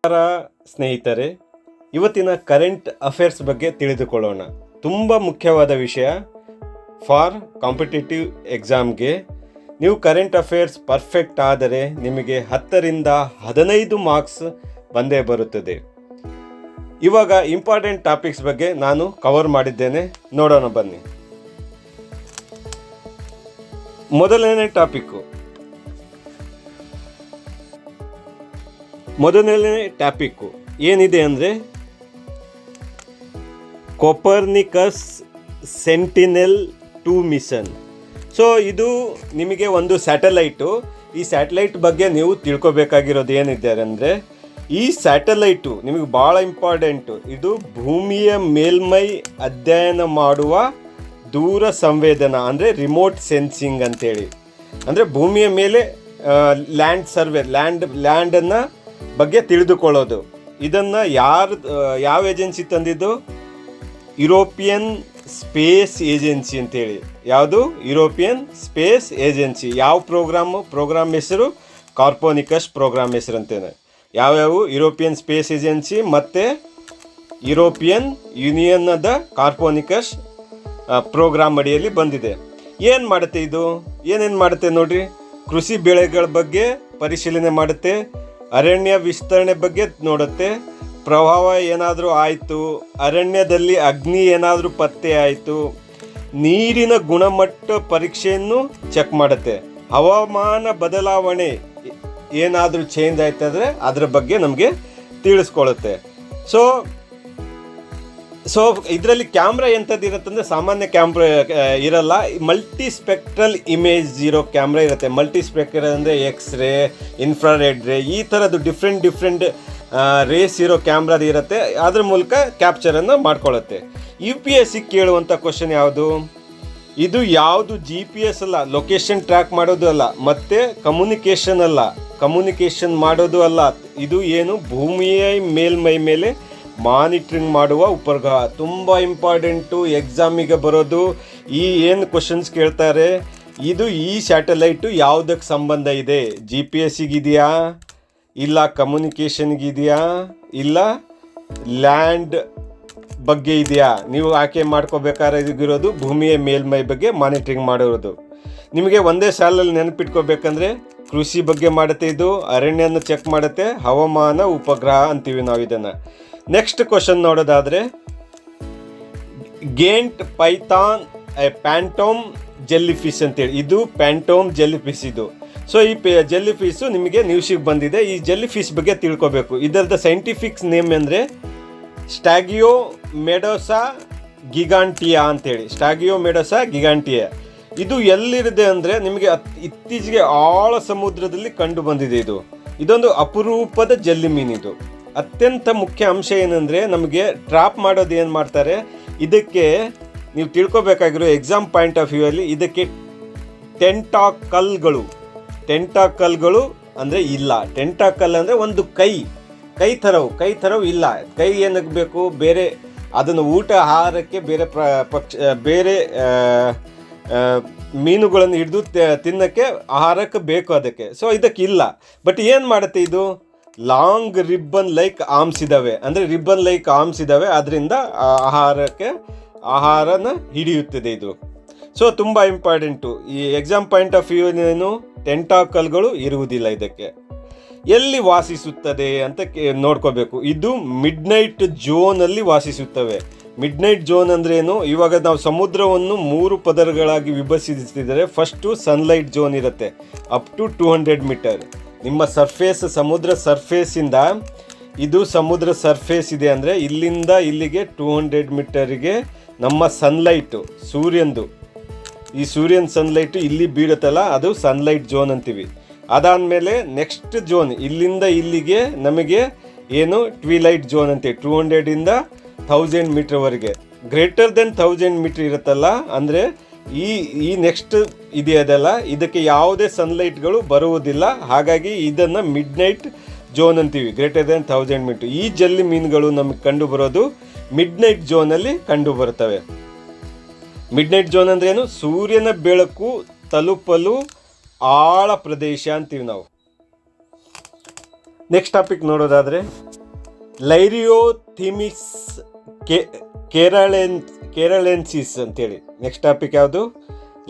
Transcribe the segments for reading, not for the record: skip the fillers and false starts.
ನಮಸ್ಕಾರ ಸ್ನೇಹಿತರೆ, ಇವತ್ತಿನ ಕರೆಂಟ್ ಅಫೇರ್ಸ್ ಬಗ್ಗೆ ತಿಳಿದುಕೊಳ್ಳೋಣ. ತುಂಬ ಮುಖ್ಯವಾದ ವಿಷಯ ಫಾರ್ ಕಾಂಪಿಟೇಟಿವ್ ಎಕ್ಸಾಮ್ಗೆ. ನೀವು ಕರೆಂಟ್ ಅಫೇರ್ಸ್ ಪರ್ಫೆಕ್ಟ್ ಆದರೆ ನಿಮಗೆ 10ರಿಂದ 15 ಮಾರ್ಕ್ಸ್ ಬಂದೇ ಬರುತ್ತದೆ. ಇವಾಗ ಇಂಪಾರ್ಟೆಂಟ್ ಟಾಪಿಕ್ಸ್ ಬಗ್ಗೆ ನಾನು ಕವರ್ ಮಾಡಿದ್ದೇನೆ, ನೋಡೋಣ ಬನ್ನಿ. ಮೊದಲನೇ ಟಾಪಿಕ್ಕು ಏನಿದೆ ಅಂದರೆ ಕೋಪರ್ನಿಕಸ್ ಸೆಂಟಿನೆಲ್-2 ಮಿಷನ್. ಸೊ ಇದು ನಿಮಗೆ ಒಂದು ಸ್ಯಾಟಲೈಟು. ಈ ಸ್ಯಾಟಲೈಟ್ ಬಗ್ಗೆ ನೀವು ತಿಳ್ಕೊಬೇಕಾಗಿರೋದು ಏನಿದೆ ಅಂದರೆ, ಈ ಸ್ಯಾಟಲೈಟು ನಿಮಗೆ ಭಾಳ ಇಂಪಾರ್ಟೆಂಟು. ಇದು ಭೂಮಿಯ ಮೇಲ್ಮೈ ಅಧ್ಯಯನ ಮಾಡುವ ದೂರ ಸಂವೇದನಾ, ಅಂದರೆ ರಿಮೋಟ್ ಸೆನ್ಸಿಂಗ್ ಅಂತೇಳಿ. ಅಂದರೆ ಭೂಮಿಯ ಮೇಲೆ ಲ್ಯಾಂಡ್ ಸರ್ವೆ, ಲ್ಯಾಂಡನ್ನು ಬಗ್ಗೆ ತಿಳಿದುಕೊಳ್ಳೋದು. ಇದನ್ನು ಯಾವ ಏಜೆನ್ಸಿ ತಂದಿದ್ದು? ಯುರೋಪಿಯನ್ ಸ್ಪೇಸ್ ಏಜೆನ್ಸಿ ಅಂತೇಳಿ. ಯಾವುದು? European space agency. ಯಾವ ಪ್ರೋಗ್ರಾಮ್ ಹೆಸರು? ಕಾರ್ಪೋನಿಕಸ್ ಪ್ರೋಗ್ರಾಮ್ ಹೆಸರು ಅಂತೇನೆ. ಯಾವ್ಯಾವು? ಯುರೋಪಿಯನ್ ಸ್ಪೇಸ್ ಏಜೆನ್ಸಿ ಮತ್ತು ಯುರೋಪಿಯನ್ ಯೂನಿಯನ್ನದ ಕಾರ್ಪೋನಿಕಸ್ ಪ್ರೋಗ್ರಾಮ್ ಅಡಿಯಲ್ಲಿ ಬಂದಿದೆ. ಏನು ಮಾಡುತ್ತೆ ಇದು? ಏನೇನು ಮಾಡುತ್ತೆ ನೋಡ್ರಿ. ಕೃಷಿ ಬೆಳೆಗಳ ಬಗ್ಗೆ ಪರಿಶೀಲನೆ ಮಾಡುತ್ತೆ, ಅರಣ್ಯ ವಿಸ್ತರಣೆ ಬಗ್ಗೆ ನೋಡುತ್ತೆ, ಪ್ರವಾಹ ಏನಾದರೂ ಆಯಿತು, ಅರಣ್ಯದಲ್ಲಿ ಅಗ್ನಿ ಏನಾದರೂ ಪತ್ತೆ ಆಯಿತು, ನೀರಿನ ಗುಣಮಟ್ಟ ಪರೀಕ್ಷೆಯನ್ನು ಚೆಕ್ ಮಾಡುತ್ತೆ, ಹವಾಮಾನ ಬದಲಾವಣೆ ಏನಾದರೂ ಚೇಂಜ್ ಆಯ್ತಂದರೆ ಅದರ ಬಗ್ಗೆ ನಮಗೆ ತಿಳಿಸ್ಕೊಳ್ಳುತ್ತೆ. ಸೊ ಇದರಲ್ಲಿ ಕ್ಯಾಮ್ರಾ ಎಂಥದ್ದು ಇರುತ್ತಂದರೆ, ಸಾಮಾನ್ಯ ಕ್ಯಾಮ್ರಾ ಇರಲ್ಲ, ಮಲ್ಟಿ ಸ್ಪೆಕ್ಟ್ರಲ್ ಇಮೇಜ್ ಇರೋ ಕ್ಯಾಮ್ರಾ ಇರುತ್ತೆ. ಮಲ್ಟಿ ಸ್ಪೆಕ್ಟ್ರಲ್ ಅಂದರೆ ಎಕ್ಸ್ರೇ, ಇನ್ಫ್ರಾರೆಡ್ ರೇ, ಈ ಥರದ್ದು ಡಿಫ್ರೆಂಟ್ ರೇಸ್ ಇರೋ ಕ್ಯಾಮ್ರಾದ ಇರುತ್ತೆ. ಅದ್ರ ಮೂಲಕ ಕ್ಯಾಪ್ಚರನ್ನು ಮಾಡ್ಕೊಳ್ಳುತ್ತೆ. UPSC ಕೇಳುವಂಥ ಕ್ವಶನ್ ಯಾವುದು? ಇದು ಯಾವುದು GPS ಅಲ್ಲ, ಲೊಕೇಶನ್ ಟ್ರ್ಯಾಕ್ ಮಾಡೋದು ಅಲ್ಲ, ಮತ್ತು ಕಮ್ಯುನಿಕೇಷನ್ ಮಾಡೋದು ಅಲ್ಲ. ಇದು ಏನು? ಭೂಮಿಯ ಮೇಲ್ಮೈ ಮೇಲೆ ಮಾನಿಟ್ರಿಂಗ್ ಮಾಡುವ ಉಪಗ್ರಹ. ತುಂಬ ಇಂಪಾರ್ಟೆಂಟು, ಎಕ್ಸಾಮಿಗೆ ಬರೋದು. ಏನು ಕ್ವಶನ್ಸ್ ಕೇಳ್ತಾರೆ, ಈ ಸ್ಯಾಟಲೈಟು ಯಾವುದಕ್ಕೆ ಸಂಬಂಧ ಇದೆ? GPS-ಗಿದೆಯಾ, ಇಲ್ಲ ಕಮ್ಯುನಿಕೇಷನ್ಗಿದೆಯಾ, ಇಲ್ಲ ಲ್ಯಾಂಡ್ ಬಗ್ಗೆ ಇದೆಯಾ? ನೀವು ಆಯ್ಕೆ ಮಾಡ್ಕೋಬೇಕಾಗಿರೋದು ಭೂಮಿಯ ಮೇಲ್ಮೈ ಬಗ್ಗೆ ಮಾನಿಟ್ರಿಂಗ್ ಮಾಡಿರೋದು. ನಿಮಗೆ ಒಂದೇ ಸಾಲಲ್ಲಿ ನೆನಪಿಟ್ಕೋಬೇಕಂದ್ರೆ, ಕೃಷಿ ಬಗ್ಗೆ ಮಾಡುತ್ತೆ ಇದು, ಅರಣ್ಯನ ಚೆಕ್ ಮಾಡುತ್ತೆ, ಹವಾಮಾನ ಉಪಗ್ರಹ ಅಂತೀವಿ ನಾವು ಇದನ್ನು. ನೆಕ್ಸ್ಟ್ ಕ್ವಶನ್ ನೋಡೋದಾದರೆ, ಗೇಂಟ್ ಪೈಥಾನ್ ಪ್ಯಾಂಟೋಮ್ ಜೆಲ್ಲಿಫಿಶ್ ಅಂತೇಳಿ. ಇದು ಪ್ಯಾಂಟೋಮ್ ಜೆಲ್ಲಿಫಿಶ್ ಇದು. ಸೊ ಈ ಜೆಲ್ಲಿಫಿಶು ನಿಮಗೆ ನ್ಯೂಸಿಗೆ ಬಂದಿದೆ. ಈ ಜೆಲ್ಲಿಫಿಶ್ ಬಗ್ಗೆ ತಿಳ್ಕೊಬೇಕು. ಇದರದ ಸೈಂಟಿಫಿಕ್ ನೇಮ್ ಅಂದರೆ ಸ್ಟ್ಯಾಗಿಯೋಮೆಡೋಸಾ ಗಿಗಾಂಟಿಯಾ ಅಂತೇಳಿ. ಸ್ಟ್ಯಾಗಿಯೋಮೆಡೋಸಾ ಗಿಗಾಂಟಿಯಾ. ಇದು ಎಲ್ಲಿದೆ ಅಂದರೆ, ನಿಮಗೆ ಇತ್ತೀಚೆಗೆ ಆಳ ಸಮುದ್ರದಲ್ಲಿ ಕಂಡು ಬಂದಿದೆ. ಇದೊಂದು ಅಪರೂಪದ ಜೆಲ್ಲಿ ಮೀನಿದು. ಅತ್ಯಂತ ಮುಖ್ಯ ಅಂಶ ಏನಂದರೆ, ನಮಗೆ ಟ್ರಾಪ್ ಮಾಡೋದು ಏನು ಮಾಡ್ತಾರೆ, ಇದಕ್ಕೆ ನೀವು ತಿಳ್ಕೊಬೇಕಾಗಿರೋ ಎಕ್ಸಾಮ್ ಪಾಯಿಂಟ್ ಆಫ್ ವ್ಯೂ ಅಲ್ಲಿ, ಇದಕ್ಕೆ ಟೆಂಟಾಕಲ್ಗಳು ಅಂದರೆ ಇಲ್ಲ. ಟೆಂಟಾಕಲ್ ಅಂದರೆ ಒಂದು ಕೈ ಥರವು ಇಲ್ಲ. ಕೈ ಏನಕ್ಕೆ ಬೇಕು? ಬೇರೆ ಅದನ್ನು ಆಹಾರಕ್ಕೆ ಬೇರೆ ಮೀನುಗಳನ್ನು ಹಿಡಿದು ತಿನ್ನೋಕ್ಕೆ ಆಹಾರಕ್ಕೆ ಬೇಕು ಅದಕ್ಕೆ. ಸೊ ಇದಕ್ಕೆ ಇಲ್ಲ. ಬಟ್ ಏನು ಮಾಡುತ್ತೆ ಇದು? ಲಾಂಗ್ ರಿಬ್ಬನ್ ಲೈಕ್ ಆರ್ಮ್ಸ್ ಇದ್ದಾವೆ, ಅಂದರೆ ರಿಬ್ಬನ್ ಲೈಕ್ ಆರ್ಮ್ಸ್ ಇದ್ದಾವೆ, ಅದರಿಂದ ಆಹಾರನ ಹಿಡಿಯುತ್ತದೆ ಇದು. ಸೊ ತುಂಬ ಇಂಪಾರ್ಟೆಂಟು. ಈ ಎಕ್ಸಾಮ್ ಪಾಯಿಂಟ್ ಆಫ್ ವ್ಯೂ ಏನು? ಟೆಂಟಾಕಲ್ಗಳು ಇರುವುದಿಲ್ಲ ಇದಕ್ಕೆ. ಎಲ್ಲಿ ವಾಸಿಸುತ್ತದೆ ಅಂತ ನೋಡ್ಕೋಬೇಕು. ಇದು ಮಿಡ್ನೈಟ್ ಝೋನಲ್ಲಿ ವಾಸಿಸುತ್ತವೆ. ಮಿಡ್ನೈಟ್ ಝೋನ್ ಅಂದರೆ ಏನು? ಇವಾಗ ನಾವು ಸಮುದ್ರವನ್ನು 3 ಪದರಗಳಾಗಿ ವಿಭಜಿಸಿದರೆ, ಫಸ್ಟು ಸನ್ಲೈಟ್ ಝೋನ್ ಇರುತ್ತೆ, ಅಪ್ ಟು 200 ಮೀಟರ್. ನಿಮ್ಮ ಸಮುದ್ರ ಸರ್ಫೇಸಿಂದ, ಇದು ಸಮುದ್ರ ಸರ್ಫೇಸ್ ಇದೆ ಅಂದರೆ ಇಲ್ಲಿಂದ ಇಲ್ಲಿಗೆ 200 ಮೀಟರಿಗೆ ನಮ್ಮ ಸನ್ಲೈಟು, ಈ ಸೂರ್ಯನ ಸನ್ಲೈಟು ಇಲ್ಲಿ ಬೀಳುತ್ತಲ್ಲ, ಅದು ಸನ್ಲೈಟ್ ಝೋನ್ ಅಂತೀವಿ. ಅದಾದಮೇಲೆ ನೆಕ್ಸ್ಟ್ ಝೋನ್, ಇಲ್ಲಿಂದ ಇಲ್ಲಿಗೆ ನಮಗೆ ಏನು? ಟ್ವಿಲೈಟ್ ಝೋನ್ ಅಂತೀವಿ. 200ಇಂದ 1000 ಮೀಟರ್ವರೆಗೆ. ಗ್ರೇಟರ್ ದೆನ್ 1000 ಮೀಟರ್ ಇರುತ್ತಲ್ಲ, ಅಂದರೆ ಈ ನೆಕ್ಸ್ಟ್ ಇದೆಯದಲ್ಲ, ಇದಕ್ಕೆ ಯಾವುದೇ ಸನ್ಲೈಟ್ಗಳು ಬರುವುದಿಲ್ಲ. ಹಾಗಾಗಿ ಇದನ್ನು ಮಿಡ್ನೈಟ್ ಝೋನ್ ಅಂತೀವಿ, ಗ್ರೇಟರ್ ದೆನ್ 1000 ಮೀಟರ್. ಈ ಜಲ್ಲಿ ಮೀನುಗಳು ನಮಗೆ ಕಂಡು ಬರೋದು ಮಿಡ್ನೈಟ್ ಝೋನಲ್ಲಿ ಕಂಡು ಬರುತ್ತವೆ. ಮಿಡ್ನೈಟ್ ಝೋನ್ ಅಂದ್ರೆ ಏನು? ಸೂರ್ಯನ ಬೆಳಕು ತಲುಪಲು ಆಳ ಪ್ರದೇಶ ಅಂತೀವಿ ನಾವು. ನೆಕ್ಸ್ಟ್ ಟಾಪಿಕ್ ನೋಡೋದಾದರೆ ಲೈರಿಯೋಥಿಮಿಸ್ ಕೇರಳೆನ್ಸಿಸ್ ಅಂತೇಳಿ. ನೆಕ್ಸ್ಟ್ ಟಾಪಿಕ್ ಯಾವುದು?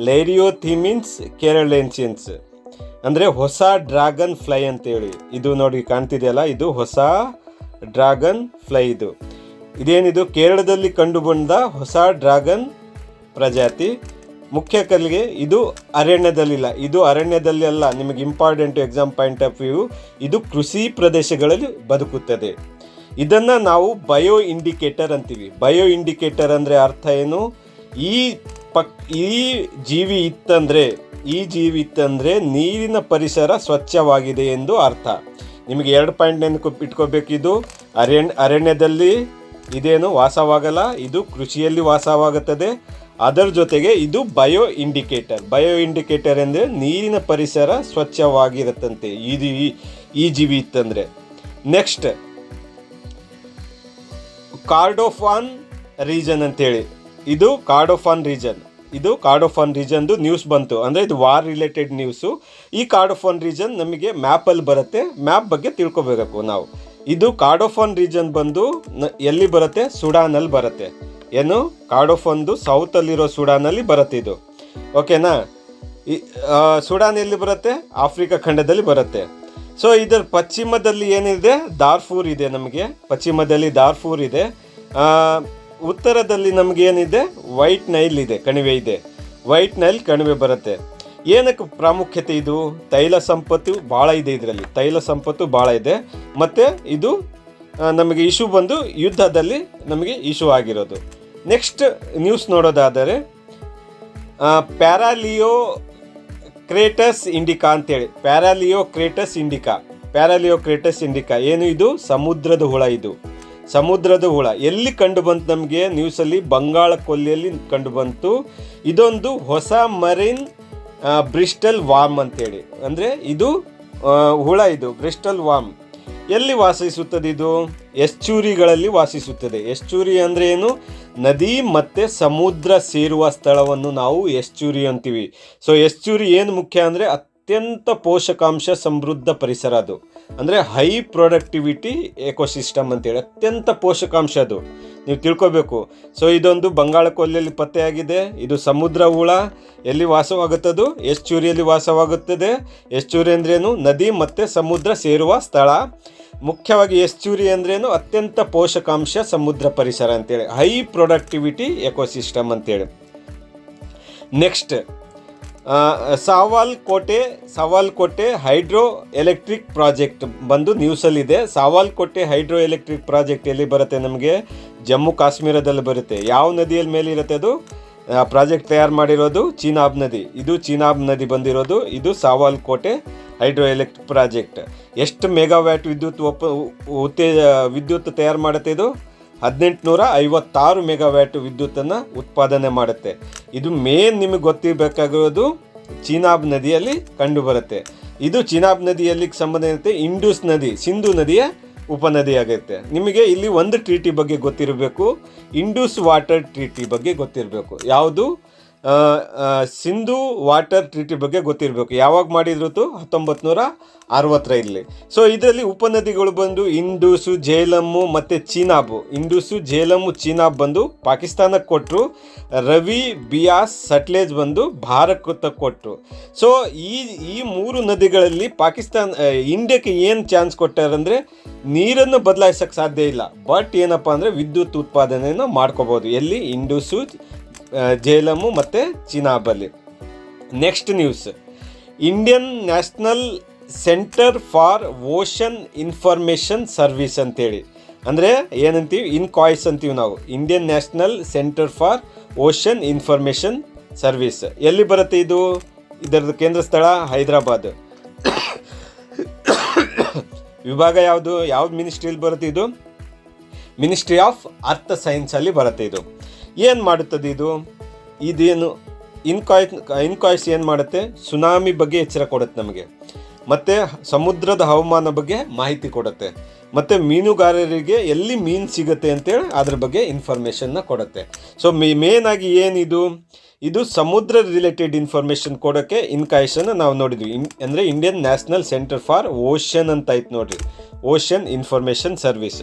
ಲೈರಿಯೋಥಿಮಿನ್ಸ್ ಕೇರಳೆನ್ಸಿನ್ಸ್ ಅಂದರೆ ಹೊಸ ಡ್ರ್ಯಾಗನ್ ಫ್ಲೈ ಅಂತೇಳಿ. ಇದು ನೋಡಿ ಕಾಣ್ತಿದೆಯಲ್ಲ, ಇದು ಹೊಸ ಡ್ರ್ಯಾಗನ್ ಫ್ಲೈ. ಇದೇನಿದು ಕೇರಳದಲ್ಲಿ ಕಂಡುಬಂದ ಹೊಸ ಡ್ರ್ಯಾಗನ್ ಪ್ರಜಾತಿ. ಮುಖ್ಯ ಕಲಿಗೆ ಇದು ಅರಣ್ಯದಲ್ಲಿಲ್ಲ, ಇದು ಅರಣ್ಯದಲ್ಲಿ ಅಲ್ಲ. ನಿಮಗೆ important exam point of view, ಇದು ಕೃಷಿ ಪ್ರದೇಶಗಳಲ್ಲಿ ಬದುಕುತ್ತದೆ. ಇದನ್ನು ನಾವು ಬಯೋ ಇಂಡಿಕೇಟರ್ ಅಂತೀವಿ. ಬಯೋ ಇಂಡಿಕೇಟರ್ ಅಂದರೆ ಅರ್ಥ ಏನು? ಈ ಜೀವಿ ಇತ್ತಂದರೆ ನೀರಿನ ಪರಿಸರ ಸ್ವಚ್ಛವಾಗಿದೆ ಎಂದು ಅರ್ಥ. ನಿಮಗೆ 2 ಪಾಯಿಂಟ್ ಇಟ್ಕೋಬೇಕು. ಇದು ಅರಣ್ಯದಲ್ಲಿ ಇದೇನು ವಾಸವಾಗಲ್ಲ, ಇದು ಕೃಷಿಯಲ್ಲಿ ವಾಸವಾಗುತ್ತದೆ. ಅದರ ಜೊತೆಗೆ ಇದು ಬಯೋ ಇಂಡಿಕೇಟರ್ ಅಂದರೆ ನೀರಿನ ಪರಿಸರ ಸ್ವಚ್ಛವಾಗಿರುತ್ತಂತೆ ಈ ಜೀವಿ ಇತ್ತಂದರೆ. ನೆಕ್ಸ್ಟ್ ಕಾರ್ಡೋಫಾನ್ ರೀಜನ್ ಅಂತೇಳಿ. ಇದು ಕಾರ್ಡೋಫಾನ್ ರೀಜನ್ದು ನ್ಯೂಸ್ ಬಂತು. ಅಂದರೆ ಇದು ವಾರ್ ರಿಲೇಟೆಡ್ ನ್ಯೂಸು. ಈ ಕಾರ್ಡೋಫಾನ್ ರೀಜನ್ ನಮಗೆ ಮ್ಯಾಪಲ್ಲಿ ಬರುತ್ತೆ. ಮ್ಯಾಪ್ ಬಗ್ಗೆ ತಿಳ್ಕೊಬೇಕು ನಾವು. ಇದು ಕಾರ್ಡೋಫಾನ್ ರೀಜನ್ ಬಂದು ಎಲ್ಲಿ ಬರುತ್ತೆ? ಸುಡಾನಲ್ಲಿ ಬರುತ್ತೆ. ಏನು? ಕಾರ್ಡೋಫಾನ್ದು ಸೌತಲ್ಲಿರೋ ಸುಡಾನಲ್ಲಿ ಬರುತ್ತೆ ಇದು. ಓಕೆನಾ? ಸುಡಾನ್ ಎಲ್ಲಿ ಬರುತ್ತೆ? ಆಫ್ರಿಕಾ ಖಂಡದಲ್ಲಿ ಬರುತ್ತೆ. ಸೊ ಇದರ ಪಶ್ಚಿಮದಲ್ಲಿ ಏನಿದೆ? ದಾರ್ಫೂರ್ ಇದೆ. ನಮಗೆ ಪಶ್ಚಿಮದಲ್ಲಿ ದಾರ್ಫೂರ್ ಇದೆ. ಉತ್ತರದಲ್ಲಿ ನಮಗೆ ಏನಿದೆ? ವೈಟ್ ನೈಲ್ ಇದೆ, ಕಣಿವೆ ಇದೆ. ವೈಟ್ ನೈಲ್ ಕಣಿವೆ ಬರುತ್ತೆ. ಏನಕ್ಕೆ ಪ್ರಾಮುಖ್ಯತೆ? ಇದು ತೈಲ ಸಂಪತ್ತು ಭಾಳ ಇದೆ, ಇದರಲ್ಲಿ ತೈಲ ಸಂಪತ್ತು ಭಾಳ ಇದೆ. ಮತ್ತು ಇದು ನಮಗೆ ಇಶ್ಯೂ ಬಂದು ಯುದ್ಧದಲ್ಲಿ ನಮಗೆ ಇಶ್ಯೂ ಆಗಿರೋದು. ನೆಕ್ಸ್ಟ್ ನ್ಯೂಸ್ ನೋಡೋದಾದರೆ ಪ್ಯಾರಾಲಿಯೋಕ್ರೇಟಸ್ ಇಂಡಿಕಾ ಅಂತೇಳಿ. ಪ್ಯಾರಾಲಿಯೋಕ್ರೇಟಸ್ ಇಂಡಿಕಾ ಏನು? ಇದು ಸಮುದ್ರದ ಹುಳ. ಇದು ಸಮುದ್ರದ ಹುಳ ಎಲ್ಲಿ ಕಂಡು ಬಂತು? ನಮಗೆ ನ್ಯೂಸಲ್ಲಿ ಬಂಗಾಳ ಕೊಲ್ಲಿಯಲ್ಲಿ ಕಂಡು ಬಂತು. ಇದೊಂದು ಹೊಸ ಮರೀನ್ ಬ್ರಿಸ್ಟಲ್ ವಾರ್ಮ್ ಅಂತೇಳಿ. ಅಂದರೆ ಇದು ಹುಳ, ಇದು ಬ್ರಿಸ್ಟಲ್ ವಾರ್ಮ್ ಎಲ್ಲಿ ವಾಸಿಸುತ್ತದೆ? ಇದು ಎಸ್ಚೂರಿಗಳಲ್ಲಿ ವಾಸಿಸುತ್ತದೆ. ಎಸ್ಚೂರಿ ಅಂದರೆ ಏನು? ನದಿ ಮತ್ತು ಸಮುದ್ರ ಸೇರುವ ಸ್ಥಳವನ್ನು ನಾವು ಎಸ್ಚೂರಿ ಅಂತೀವಿ. ಸೊ ಎಸ್ಚೂರಿ ಏನು ಮುಖ್ಯ ಅಂದರೆ ಅತ್ಯಂತ ಪೋಷಕಾಂಶ ಸಮೃದ್ಧ ಪರಿಸರ. ಅದು ಅಂದರೆ ಹೈ ಪ್ರೊಡಕ್ಟಿವಿಟಿ ಎಕೋಸಿಸ್ಟಮ್ ಅಂತೇಳಿ. ಅತ್ಯಂತ ಪೋಷಕಾಂಶ ಅದು ನೀವು ತಿಳ್ಕೊಬೇಕು. ಸೊ ಇದೊಂದು ಬಂಗಾಳ ಕೊಲ್ಲಿಯಲ್ಲಿ ಪತ್ತೆಯಾಗಿದೆ. ಇದು ಸಮುದ್ರ ಹುಳ. ಎಲ್ಲಿ ವಾಸವಾಗುತ್ತದು? ಎಸ್ಚೂರಿಯಲ್ಲಿ ವಾಸವಾಗುತ್ತದೆ. ಎಸ್ಚೂರಿ ಅಂದ್ರೇನು? ನದಿ ಮತ್ತು ಸಮುದ್ರ ಸೇರುವ ಸ್ಥಳ. ಮುಖ್ಯವಾಗಿ ಎಸ್ಚೂರಿ ಅಂದ್ರೇನು? ಅತ್ಯಂತ ಪೋಷಕಾಂಶ ಸಮುದ್ರ ಪರಿಸರ ಅಂತೇಳಿ, ಹೈ ಪ್ರೊಡಕ್ಟಿವಿಟಿ ಎಕೋಸಿಸ್ಟಮ್ ಅಂತೇಳಿ. ನೆಕ್ಸ್ಟ್ ಸಾವಾಲ್ಕೋಟೆ ಹೈಡ್ರೋ ಎಲೆಕ್ಟ್ರಿಕ್ ಪ್ರಾಜೆಕ್ಟ್ ಬಂದು ನ್ಯೂಸಲ್ಲಿದೆ. ಸಾವಾಲ್ಕೋಟೆ ಹೈಡ್ರೋ ಎಲೆಕ್ಟ್ರಿಕ್ ಪ್ರಾಜೆಕ್ಟ್ ಎಲ್ಲಿ ಬರುತ್ತೆ? ನಮಗೆ ಜಮ್ಮು ಕಾಶ್ಮೀರದಲ್ಲಿ ಬರುತ್ತೆ. ಯಾವ ನದಿಯಲ್ಲಿ ಮೇಲೆ ಇರುತ್ತೆ ಅದು? ಪ್ರಾಜೆಕ್ಟ್ ತಯಾರು ಮಾಡಿರೋದು ಚೀನಾಬ್ ನದಿ. ಇದು ಚೀನಾಬ್ ನದಿ ಬಂದಿರೋದು. ಇದು ಸಾವಾಲ್ಕೋಟೆ ಹೈಡ್ರೋ ಎಲೆಕ್ಟ್ರಿಕ್ ಪ್ರಾಜೆಕ್ಟ್. ಎಷ್ಟು ಮೆಗಾವ್ಯಾಟ್ ವಿದ್ಯುತ್ ತಯಾರು ಮಾಡುತ್ತೆ ಇದು? 1856 ಮೆಗಾವ್ಯಾಟ್ ವಿದ್ಯುತ್ತನ್ನು ಉತ್ಪಾದನೆ ಮಾಡುತ್ತೆ. ಇದು ಮೇನ್ ನಿಮಗೆ ಗೊತ್ತಿರಬೇಕಾಗಿರೋದು ಚೀನಾಬ್ ನದಿಯಲ್ಲಿ ಕಂಡು ಬರುತ್ತೆ. ಇದು ಚೀನಾಬ್ ನದಿಯಲ್ಲಿ ಸಂಬಂಧಿಸಿದಂತೆ ಇಂಡಸ್ ನದಿ, ಸಿಂಧು ನದಿಯ ಉಪನದಿ ಆಗುತ್ತೆ. ನಿಮಗೆ ಇಲ್ಲಿ ಒಂದು ಟ್ರೀಟಿ ಬಗ್ಗೆ ಗೊತ್ತಿರಬೇಕು, ಇಂಡಸ್ ವಾಟರ್ ಟ್ರೀಟಿ ಬಗ್ಗೆ ಗೊತ್ತಿರಬೇಕು. ಯಾವುದು? ಸಿಂಧು ವಾಟರ್ ಟ್ರೀಟಿ ಬಗ್ಗೆ ಗೊತ್ತಿರಬೇಕು. ಯಾವಾಗ ಮಾಡಿದ್ರು? 1960ರಲ್ಲಿ. ಸೊ ಇದರಲ್ಲಿ ಉಪನದಿಗಳು ಬಂದು ಇಂಡೂಸು, ಜೇಲಮ್ಮು ಮತ್ತು ಚೀನಾಬು. ಇಂಡೂಸು, ಜೇಲಮ್ಮು, ಚೀನಾಬ್ ಬಂದು ಪಾಕಿಸ್ತಾನಕ್ಕೆ ಕೊಟ್ಟರು. ರವಿ, ಬಿಯಾಸ್, ಸಟ್ಲೇಜ್ ಬಂದು ಭಾರತಕ್ಕೆ ಕೊಟ್ಟರು. ಸೊ ಈ 3 ನದಿಗಳಲ್ಲಿ ಇಂಡಿಯಾಕ್ಕೆ ಏನು ಚಾನ್ಸ್ ಕೊಟ್ಟಾರಂದರೆ ನೀರನ್ನು ಬದಲಾಯಿಸೋಕ್ಕೆ ಸಾಧ್ಯ ಇಲ್ಲ. ಬಟ್ ಏನಪ್ಪ ಅಂದರೆ ವಿದ್ಯುತ್ ಉತ್ಪಾದನೆಯನ್ನು ಮಾಡ್ಕೋಬೋದು. ಎಲ್ಲಿ? ಇಂಡೂಸು, ಜೇಲಮ್ಮು ಮತ್ತು ಚೀನಾಬಲ್ಲಿ. Next news, Indian national centre for ocean information service ಅಂತೇಳಿ. ಅಂದರೆ ಏನಂತೀವಿ? ಇನ್ಕಾಯ್ಸ್ ಅಂತೀವಿ ನಾವು. Indian national centre for ocean information service ಎಲ್ಲಿ ಬರುತ್ತೆ? ಇದು ಇದರದ್ದು ಕೇಂದ್ರ ಸ್ಥಳ ಹೈದರಾಬಾದ್. ವಿಭಾಗ ಯಾವುದು? ಯಾವ ಮಿನಿಸ್ಟ್ರಿಯಲ್ಲಿ ಬರುತ್ತೆ ಇದು? ಮಿನಿಸ್ಟ್ರಿ ಆಫ್ ಅರ್ತ್ ಸೈನ್ಸಲ್ಲಿ ಬರುತ್ತೆ. ಇದು ಏನು ಮಾಡುತ್ತದೆ? ಇದೇನು ಇನ್ಕಾಯ್ಸ್ ಏನು ಮಾಡುತ್ತೆ? ಸುನಾಮಿ ಬಗ್ಗೆ ಎಚ್ಚರ ಕೊಡುತ್ತೆ ನಮಗೆ, ಮತ್ತು ಸಮುದ್ರದ ಹವಾಮಾನ ಬಗ್ಗೆ ಮಾಹಿತಿ ಕೊಡುತ್ತೆ, ಮತ್ತು ಮೀನುಗಾರರಿಗೆ ಎಲ್ಲಿ ಮೀನು ಸಿಗುತ್ತೆ ಅಂತೇಳಿ ಅದ್ರ ಬಗ್ಗೆ ಇನ್ಫಾರ್ಮೇಷನ್ನ ಕೊಡುತ್ತೆ. ಸೊ ಮೇನಾಗಿ ಏನಿದು? ಇದು ಸಮುದ್ರ ರಿಲೇಟೆಡ್ ಇನ್ಫಾರ್ಮೇಷನ್ ಕೊಡೋಕ್ಕೆ ಇನ್ಕಾಯ್ಸನ್ನು ನಾವು ನೋಡಿದ್ವಿ. ಅಂದರೆ Indian national centre for ocean ಅಂತ ಆಯ್ತು ನೋಡ್ರಿ, ocean information service.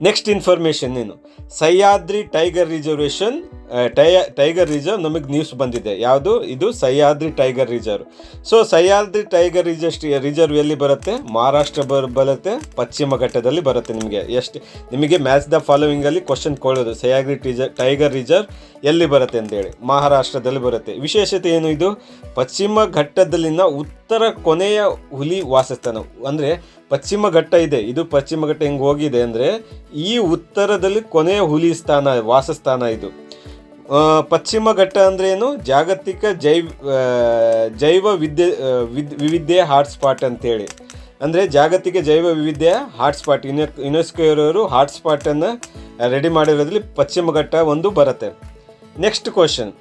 Next information ಏನು, Sahyadri tiger reservation, tiger reserve ನಮಗೆ ನ್ಯೂಸ್ ಬಂದಿದೆ. ಯಾವುದು ಇದು? Sahyadri tiger reserve. So Sahyadri tiger reserve ಎಲ್ಲಿ ಬರುತ್ತೆ? ಮಹಾರಾಷ್ಟ್ರ ಬರುತ್ತೆ, ಪಶ್ಚಿಮ ಘಟ್ಟದಲ್ಲಿ ಬರುತ್ತೆ. ನಿಮಗೆ ಮ್ಯಾಚ್ ದ ಫಾಲೋವಿಂಗಲ್ಲಿ ಕ್ವಶನ್ ಕೊಡೋದು, ಸಹ್ಯಾದ್ರಿ ಟೈಗರ್ ರಿಸರ್ವ್ ಎಲ್ಲಿ ಬರುತ್ತೆ ಅಂತೇಳಿ. ಮಹಾರಾಷ್ಟ್ರದಲ್ಲಿ ಬರುತ್ತೆ. ವಿಶೇಷತೆ ಏನು? ಇದು ಪಶ್ಚಿಮ ಘಟ್ಟದಲ್ಲಿನ ಉತ್ತರ ಕೊನೆಯ ಹುಲಿ ವಾಸಸ್ಥಾನ. ಅಂದರೆ ಪಶ್ಚಿಮ ಘಟ್ಟ ಇದೆ, ಇದು ಪಶ್ಚಿಮ ಘಟ್ಟ ಹೆಂಗೆ ಹೋಗಿದೆ ಅಂದರೆ ಈ ಉತ್ತರದಲ್ಲಿ ಕೊನೆಯ ಹುಲಿ ವಾಸಸ್ಥಾನ ಇದು. ಪಶ್ಚಿಮ ಘಟ್ಟ ಅಂದರೆ ಏನು? ಜಾಗತಿಕ ಜೈವ ವಿವಿಧ್ಯ ಹಾಟ್ಸ್ಪಾಟ್ ಅಂತೇಳಿ. ಅಂದರೆ ಜಾಗತಿಕ ಜೈವ ವಿವಿಧ್ಯ ಹಾಟ್ಸ್ಪಾಟ್, ಯುನೆಸ್ಕೋ ಇರೋರು ಹಾಟ್ಸ್ಪಾಟನ್ನು ರೆಡಿ ಮಾಡಿರೋದ್ರಲ್ಲಿ ಪಶ್ಚಿಮ ಘಟ್ಟ ಒಂದು ಬರುತ್ತೆ. ನೆಕ್ಸ್ಟ್ ಕ್ವಶನ್,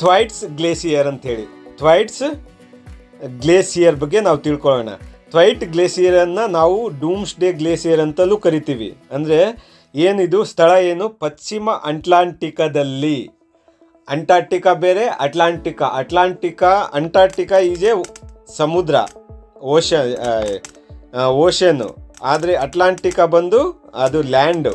ಥ್ವೈಟ್ಸ್ ಗ್ಲೇಸಿಯರ್ ಅಂಥೇಳಿ. ಥ್ವೈಟ್ಸ್ ಗ್ಲೇಸಿಯರ್ ಬಗ್ಗೆ ನಾವು ತಿಳ್ಕೊಳ್ಳೋಣ. ಥ್ವೈಟ್ ಗ್ಲೇಸಿಯರನ್ನು ನಾವು ಡೂಮ್ಸ್ಡೇ ಗ್ಲೇಸಿಯರ್ ಅಂತಲೂ ಕರಿತೀವಿ. ಅಂದರೆ ಏನಿದು ಸ್ಥಳ ಏನು? ಪಶ್ಚಿಮ ಅಂಟಾರ್ಟಿಕಾದಲ್ಲಿ. ಅಂಟಾರ್ಟಿಕಾ ಬೇರೆ, ಅಂಟಾರ್ಟಿಕಾ ಈಸ್ ಎ ಸಮುದ್ರ, ಓಷನ್ನು. ಆದರೆ ಅಟ್ಲಾಂಟಿಕಾ ಬಂದು ಅದು ಲ್ಯಾಂಡು.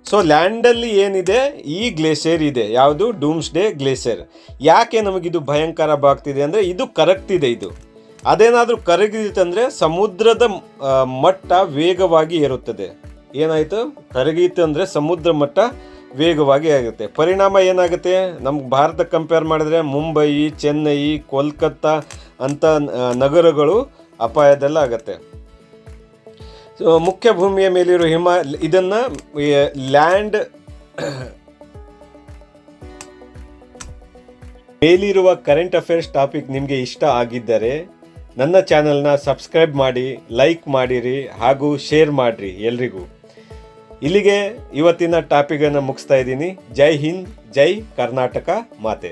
ಸೊ ಲ್ಯಾಂಡಲ್ಲಿ ಏನಿದೆ? ಈ ಗ್ಲೇಷಿಯರ್ ಇದೆ. ಯಾವುದು? ಡೂಮ್ಸ್ಡೇ ಗ್ಲೇಷಿಯರ್. ಯಾಕೆ ನಮಗಿದು ಭಯಂಕರ ಆಗ್ತಿದೆ ಅಂದರೆ ಇದು ಕರಗ್ತಿದೆ. ಇದು ಅದೇನಾದರೂ ಕರಗಿತಂದರೆ ಸಮುದ್ರದ ಮಟ್ಟ ವೇಗವಾಗಿ ಏರುತ್ತದೆ. ಏನಾಯಿತು? ಕರಗಿತು ಅಂದರೆ ಸಮುದ್ರ ಮಟ್ಟ ವೇಗವಾಗಿ ಆಗುತ್ತೆ. ಪರಿಣಾಮ ಏನಾಗುತ್ತೆ? ನಮ್ಗೆ ಭಾರತ ಕಂಪೇರ್ ಮಾಡಿದ್ರೆ ಮುಂಬೈ, ಚೆನ್ನೈ, ಕೋಲ್ಕತ್ತಾ ಅಂಥ ನಗರಗಳು ಅಪಾಯದಲ್ಲಾಗತ್ತೆ. ಮುಖ್ಯ ಭೂಮಿಯ ಮೇಲಿರೋ ಇದನ್ನು ಲ್ಯಾಂಡ್ ಮೇಲಿರುವ ಕರೆಂಟ್ ಅಫೇರ್ಸ್ ಟಾಪಿಕ್ ನಿಮಗೆ ಇಷ್ಟ ಆಗಿದ್ದರೆ ನನ್ನ ಚಾನಲ್ನ ಸಬ್ಸ್ಕ್ರೈಬ್ ಮಾಡಿ, ಲೈಕ್ ಮಾಡಿರಿ ಹಾಗೂ ಶೇರ್ ಮಾಡಿರಿ ಎಲ್ರಿಗೂ. ಇಲ್ಲಿಗೆ ಇವತ್ತಿನ ಟಾಪಿಕನ್ನು ಮುಗಿಸ್ತಾ ಇದ್ದೀನಿ. ಜೈ ಹಿಂದ್, ಜೈ ಕರ್ನಾಟಕ ಮಾತೆ.